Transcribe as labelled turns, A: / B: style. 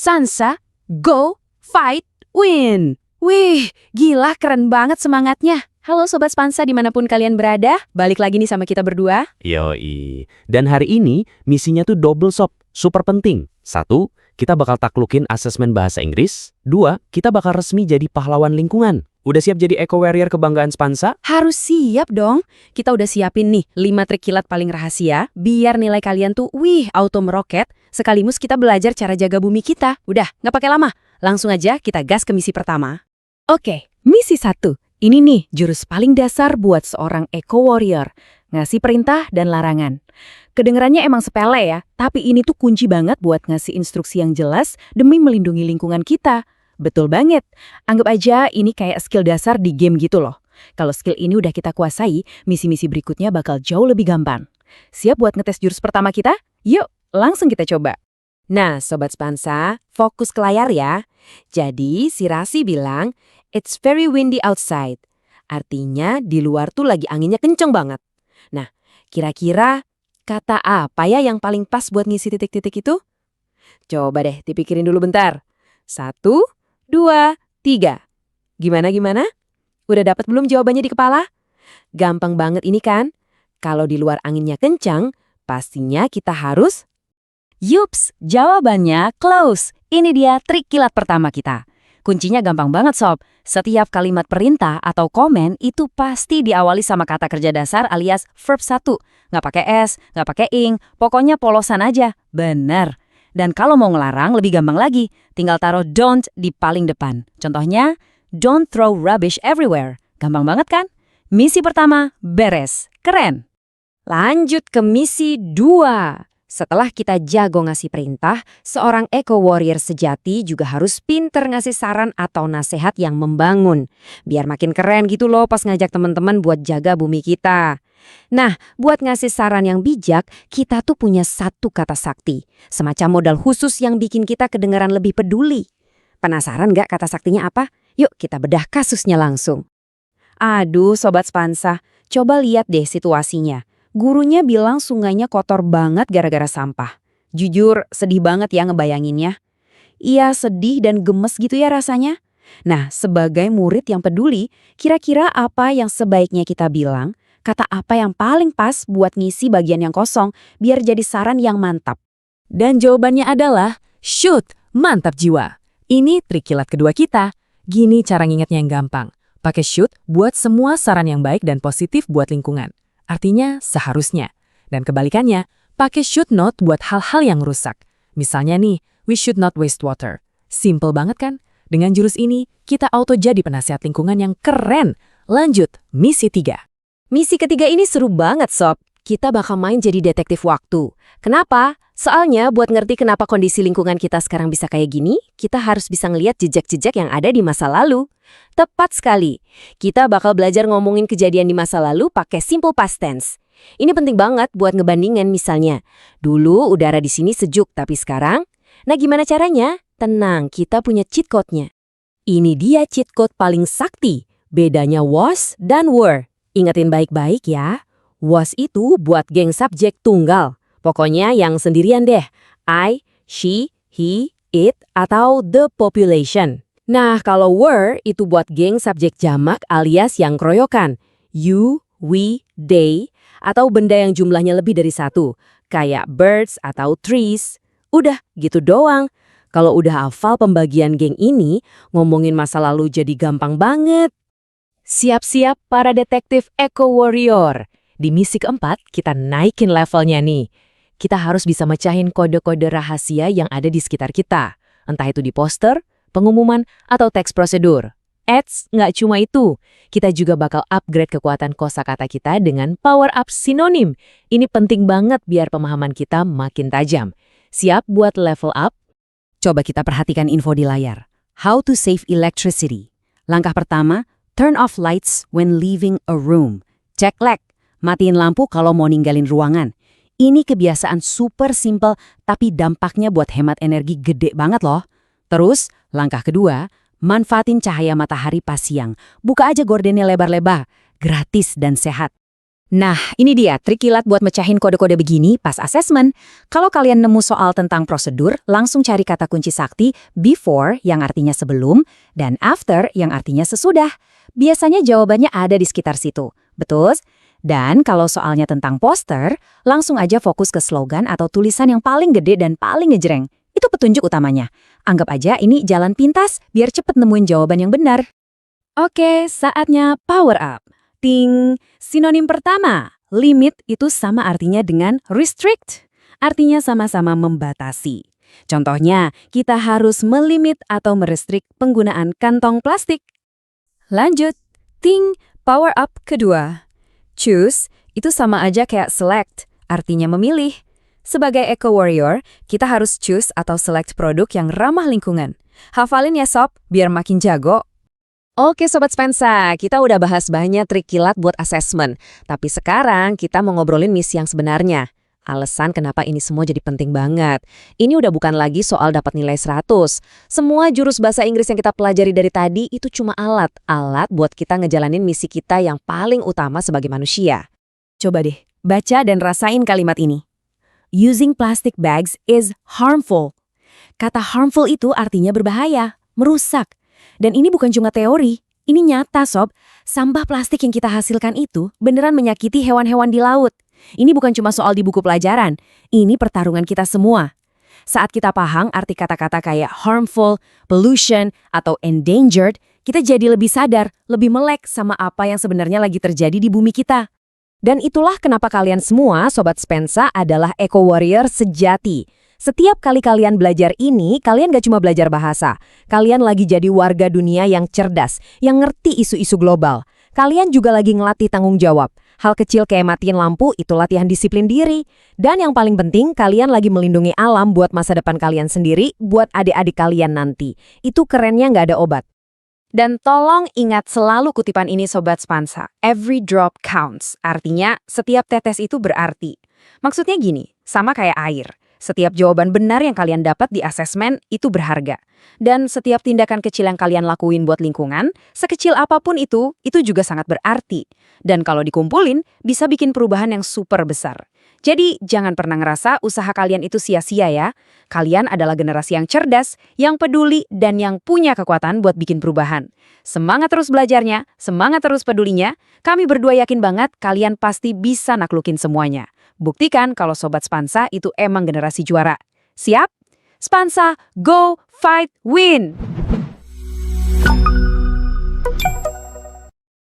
A: Sansa, go, fight, win. Wih, gila keren banget semangatnya. Halo Sobat Spansa dimanapun kalian berada, balik lagi nih sama kita berdua.
B: Yoi. Dan hari ini misinya tuh double sob, super penting. 1, kita bakal taklukin asesmen bahasa Inggris. 2, kita bakal resmi jadi pahlawan lingkungan. Udah siap jadi eco warrior kebanggaan Spansa?
A: Harus siap dong. Kita udah siapin nih 5 trik kilat paling rahasia, biar nilai kalian tuh auto meroket, sekaligus kita belajar cara jaga bumi kita. Udah, nggak pakai lama. Langsung aja kita gas ke misi pertama. Oke, misi 1. Ini nih jurus paling dasar buat seorang eco warrior. Ngasih perintah dan larangan. Kedengarannya emang sepele ya, tapi ini tuh kunci banget buat ngasih instruksi yang jelas demi melindungi lingkungan kita. Betul banget. Anggap aja ini kayak skill dasar di game gitu loh. Kalau skill ini udah kita kuasai, misi-misi berikutnya bakal jauh lebih gampang. Siap buat ngetes jurus pertama kita? Yuk, langsung kita coba.
C: Nah, Sobat Spansa, fokus ke layar ya. Jadi, si Rasi bilang, it's very windy outside. Artinya, di luar tuh lagi anginnya kenceng banget. Nah, kira-kira kata apa ya yang paling pas buat ngisi titik-titik itu? Coba deh dipikirin dulu bentar. 1, 2, 3. Gimana? Udah dapat belum jawabannya di kepala? Gampang banget ini kan? Kalau di luar anginnya kencang, pastinya kita harus...
A: Yups, jawabannya close. Ini dia trik kilat pertama kita. Kuncinya gampang banget sob. Setiap kalimat perintah atau komen itu pasti diawali sama kata kerja dasar alias verb 1. Nggak pakai S, nggak pakai ing, pokoknya polosan aja. Bener. Dan kalau mau ngelarang lebih gampang lagi. Tinggal taruh don't di paling depan. Contohnya, don't throw rubbish everywhere. Gampang banget kan? Misi pertama, beres. Keren.
C: Lanjut ke misi 2. Setelah kita jago ngasih perintah, seorang eco warrior sejati juga harus pinter ngasih saran atau nasihat yang membangun. Biar makin keren gitu loh pas ngajak teman-teman buat jaga bumi kita. Nah, buat ngasih saran yang bijak, kita tuh punya satu kata sakti. Semacam modal khusus yang bikin kita kedengaran lebih peduli. Penasaran nggak kata saktinya apa? Yuk kita bedah kasusnya langsung.
A: Aduh Sobat Spansa, coba lihat deh situasinya. Gurunya bilang sungainya kotor banget gara-gara sampah. Jujur, sedih banget ya ngebayanginnya. Iya, sedih dan gemes gitu ya rasanya. Nah, sebagai murid yang peduli, kira-kira apa yang sebaiknya kita bilang? Kata apa yang paling pas buat ngisi bagian yang kosong, biar jadi saran yang mantap?
D: Dan jawabannya adalah, shoot, mantap jiwa. Ini trik kilat kedua kita. Gini cara ngingetnya yang gampang. Pakai shoot buat semua saran yang baik dan positif buat lingkungan. Artinya seharusnya. Dan kebalikannya, pakai should not buat hal-hal yang rusak. Misalnya nih, we should not waste water. Simple banget kan? Dengan jurus ini, kita auto jadi penasihat lingkungan yang keren. Lanjut, misi 3.
C: Misi ketiga ini seru banget sob. Kita bakal main jadi detektif waktu. Kenapa? Soalnya buat ngerti kenapa kondisi lingkungan kita sekarang bisa kayak gini, kita harus bisa ngelihat jejak-jejak yang ada di masa lalu. Tepat sekali. Kita bakal belajar ngomongin kejadian di masa lalu pakai simple past tense. Ini penting banget buat ngebandingin misalnya. Dulu udara di sini sejuk, tapi sekarang? Nah gimana caranya? Tenang, kita punya cheat code-nya. Ini dia cheat code paling sakti. Bedanya was dan were. Ingatin baik-baik ya. Was itu buat geng subjek tunggal. Pokoknya yang sendirian deh. I, she, he, it, atau the population. Nah, kalau were itu buat geng subjek jamak alias yang keroyokan. You, we, they, atau benda yang jumlahnya lebih dari 1. Kayak birds atau trees. Udah, gitu doang. Kalau udah hafal pembagian geng ini, ngomongin masa lalu jadi gampang banget.
D: Siap-siap para detektif eco warrior. Di misi keempat, kita naikin levelnya nih. Kita harus bisa mecahin kode-kode rahasia yang ada di sekitar kita. Entah itu di poster, pengumuman, atau teks prosedur. Nggak cuma itu. Kita juga bakal upgrade kekuatan kosakata kita dengan power up sinonim. Ini penting banget biar pemahaman kita makin tajam. Siap buat level up?
A: Coba kita perhatikan info di layar. How to save electricity. Langkah pertama, turn off lights when leaving a room. Cek lag. Matiin lampu kalau mau ninggalin ruangan. Ini kebiasaan super simple, tapi dampaknya buat hemat energi gede banget loh. Terus, langkah kedua, manfaatin cahaya matahari pas siang. Buka aja gordennya lebar-lebar, gratis dan sehat. Nah, ini dia trik kilat buat mecahin kode-kode begini pas asesmen. Kalau kalian nemu soal tentang prosedur, langsung cari kata kunci sakti before yang artinya sebelum dan after yang artinya sesudah. Biasanya jawabannya ada di sekitar situ. Betul? Dan kalau soalnya tentang poster, langsung aja fokus ke slogan atau tulisan yang paling gede dan paling ngejreng. Itu petunjuk utamanya. Anggap aja ini jalan pintas biar cepet nemuin jawaban yang benar. Oke, saatnya power up. Ting, sinonim pertama, limit itu sama artinya dengan restrict. Artinya sama-sama membatasi. Contohnya, kita harus melimit atau merestrik penggunaan kantong plastik. Lanjut, ting, power up kedua. Choose itu sama aja kayak select, artinya memilih. Sebagai eco-warrior, kita harus choose atau select produk yang ramah lingkungan. Hafalin ya sob, biar makin jago.
C: Oke Sobat Spensa, kita udah bahas banyak trik kilat buat asesmen. Tapi sekarang kita mau ngobrolin misi yang sebenarnya. Alasan kenapa ini semua jadi penting banget. Ini udah bukan lagi soal dapat nilai 100. Semua jurus bahasa Inggris yang kita pelajari dari tadi itu cuma alat. Alat buat kita ngejalanin misi kita yang paling utama sebagai manusia.
A: Coba deh, baca dan rasain kalimat ini. Using plastic bags is harmful. Kata harmful itu artinya berbahaya, merusak. Dan ini bukan cuma teori, ini nyata sob. Sampah plastik yang kita hasilkan itu beneran menyakiti hewan-hewan di laut. Ini bukan cuma soal di buku pelajaran, ini pertarungan kita semua. Saat kita paham arti kata-kata kayak harmful, pollution, atau endangered, kita jadi lebih sadar, lebih melek sama apa yang sebenarnya lagi terjadi di bumi kita.
C: Dan itulah kenapa kalian semua, Sobat Spensa, adalah eco-warrior sejati. Setiap kali kalian belajar ini, kalian gak cuma belajar bahasa. Kalian lagi jadi warga dunia yang cerdas, yang ngerti isu-isu global. Kalian juga lagi ngelatih tanggung jawab. Hal kecil kayak matiin lampu, itu latihan disiplin diri. Dan yang paling penting, kalian lagi melindungi alam buat masa depan kalian sendiri, buat adik-adik kalian nanti. Itu kerennya gak ada obat.
A: Dan tolong ingat selalu kutipan ini Sobat Spensa. Every drop counts. Artinya, setiap tetes itu berarti. Maksudnya gini, sama kayak air. Setiap jawaban benar yang kalian dapat di asesmen itu berharga. Dan setiap tindakan kecil yang kalian lakuin buat lingkungan, sekecil apapun itu juga sangat berarti. Dan kalau dikumpulin, bisa bikin perubahan yang super besar. Jadi, jangan pernah ngerasa usaha kalian itu sia-sia ya. Kalian adalah generasi yang cerdas, yang peduli, dan yang punya kekuatan buat bikin perubahan. Semangat terus belajarnya, semangat terus pedulinya. Kami berdua yakin banget kalian pasti bisa naklukin semuanya. Buktikan kalau Sobat Spensa itu emang generasi juara. Siap? Spensa, go, fight, win!